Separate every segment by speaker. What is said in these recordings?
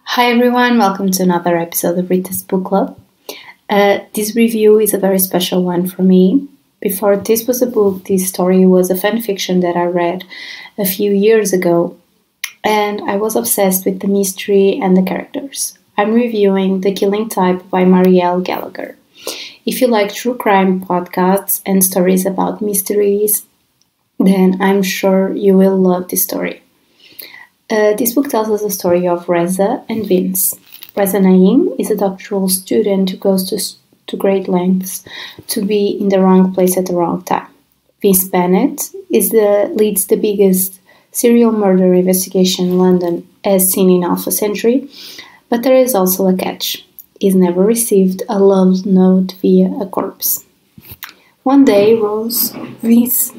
Speaker 1: Hi everyone, welcome to another episode of Rita's Book Club. This review is a very special one for me. Before this was a book, this story was a fan fiction that I read a few years ago, and I was obsessed with the mystery and the characters. I'm reviewing The Killing Type by Marielle Gallagher. If you like true crime podcasts and stories about mysteries, then I'm sure you will love this story. This book tells us the story of Reza and Vince. Reza Naim is a doctoral student who goes to great lengths to be in the wrong place at the wrong time. Vince Bennett leads the biggest serial murder investigation in London as seen in half a century, but there is also a catch. He's never received a love note via a corpse. One day, Vince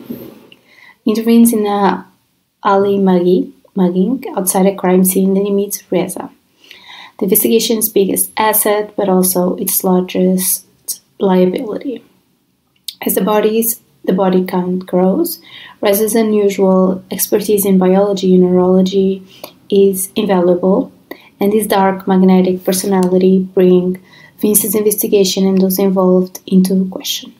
Speaker 1: intervenes in a alley mugging outside a crime scene, then he meets Reza, the investigation's biggest asset, but also its largest liability. As the body count grows, Reza's unusual expertise in biology and neurology is invaluable, and his dark, magnetic personality bring Vince's investigation and those involved into question.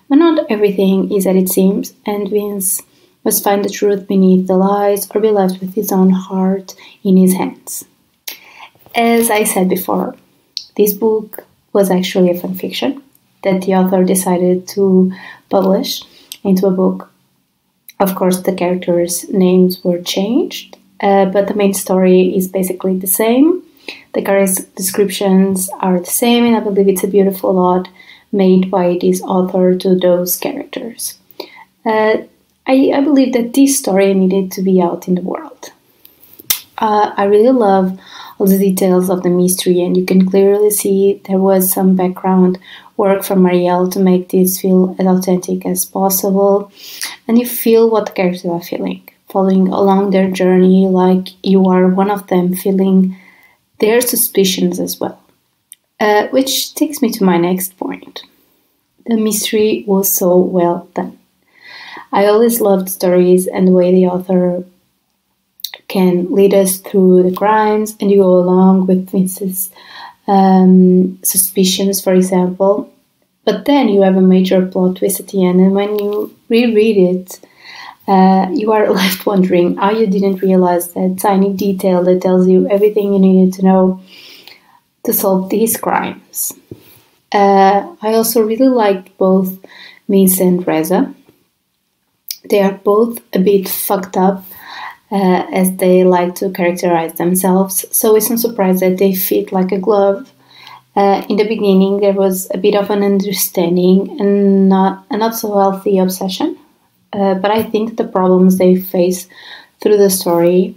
Speaker 1: But not everything is as it seems, and Vince must find the truth beneath the lies or be left with his own heart in his hands. As I said before, this book was actually a fan fiction that the author decided to publish into a book. Of course, the characters' names were changed, but the main story is basically the same. The character descriptions are the same, and I believe it's a beautiful ode made by this author to those characters. I believe that this story needed to be out in the world. I really love all the details of the mystery, and you can clearly see there was some background work from Marielle to make this feel as authentic as possible, and you feel what the characters are feeling, following along their journey like you are one of them, feeling their suspicions as well. Which takes me to my next point. The mystery was so well done. I always loved stories and the way the author can lead us through the crimes and you go along with Vince's suspicions, for example. But then you have a major plot twist at the end, and when you reread it, you are left wondering how you didn't realize that tiny detail that tells you everything you needed to know to solve these crimes. I also really liked both Vince and Reza. They are both a bit fucked up, as they like to characterize themselves, so it's no surprise that they fit like a glove. In the beginning, there was a bit of an understanding and not so healthy obsession, but I think the problems they face through the story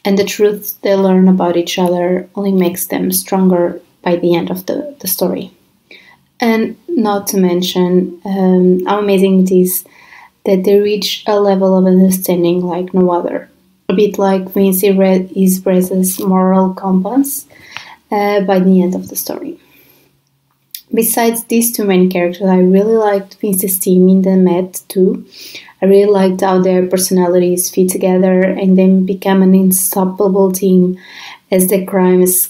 Speaker 1: and the truths they learn about each other only makes them stronger by the end of the story. And not to mention how amazing it is that they reach a level of understanding like no other. A bit like Vince is Reza's moral compass by the end of the story. Besides these two main characters, I really liked Vince's team in the Met too. I really liked how their personalities fit together and then become an unstoppable team as the crimes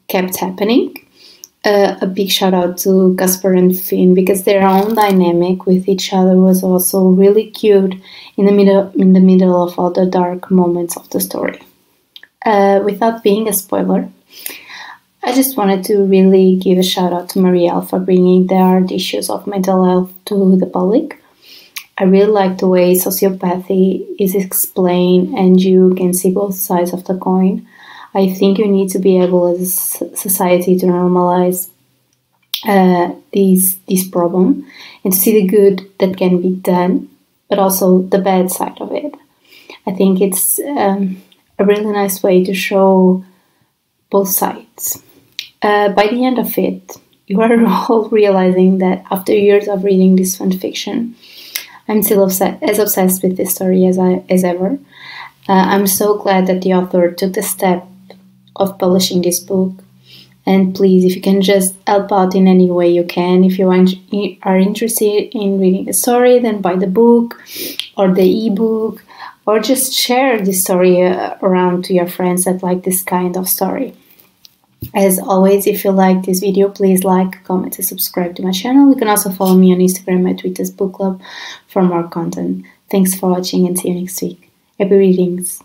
Speaker 1: kept happening. A big shout out to Casper and Finn, because their own dynamic with each other was also really cute in the middle of all the dark moments of the story. Without being a spoiler, I just wanted to really give a shout out to Marielle for bringing the hard issues of mental health to the public. I really like the way sociopathy is explained and you can see both sides of the coin. I think you need to be able as a society to normalize this problem and to see the good that can be done, but also the bad side of it. I think it's a really nice way to show both sides. By the end of it, you are all realizing that after years of reading this fan fiction, I'm still as obsessed with this story as ever. I'm so glad that the author took the step of publishing this book, and please, if you can just help out in any way you can, if you are interested in reading the story, then buy the book or the ebook, or just share this story around to your friends that like this kind of story. As always, if you like this video, please like, comment, and subscribe to my channel. You can also follow me on Instagram at Rita's Book Club for more content. Thanks for watching and see you next week. Happy readings!